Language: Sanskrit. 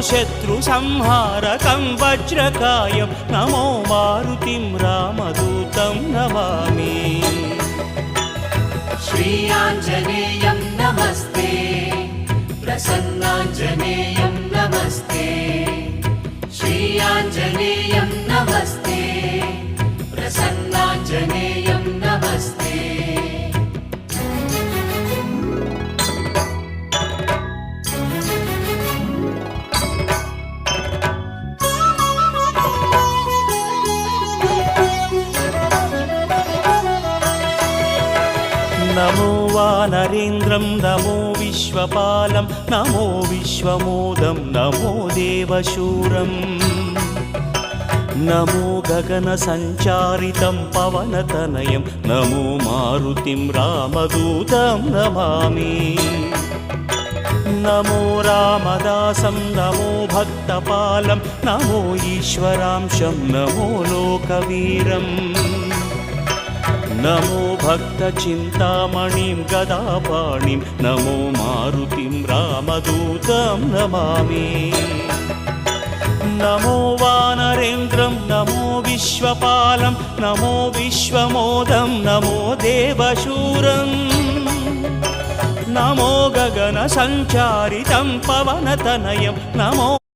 शत्रुसंहारकं वज्रकायं नमो मारुतिं रामदूतं नमामि। श्रीयाञ्जनेयं नमस्ते, प्रसन्नाञ्जनेयं नमस्ते। श्रीयाञ्जनेयं नमस्ते, प्रसन्नाञ्जनेयं नमस्ते। नमो वानरेन्द्रं नमो विश्वपालं नमो विश्वमोदं नमो देवशूरं नमो गगनसञ्चारितं पवनतनयं नमो मारुतिं रामदूतं नमामि। नमो रामदासं नमो भक्तपालं नमो ईश्वरांशं नमो लोकवीरम् नमो भक्तचिन्तामणिं गदापाणिं नमो मारुतिं रामदूतं नमामि। नमो वानरेन्द्रं नमो विश्वपालं नमो विश्वमोदं नमो देवशूरं नमो गगनसञ्चारितं पवनतनयं नमो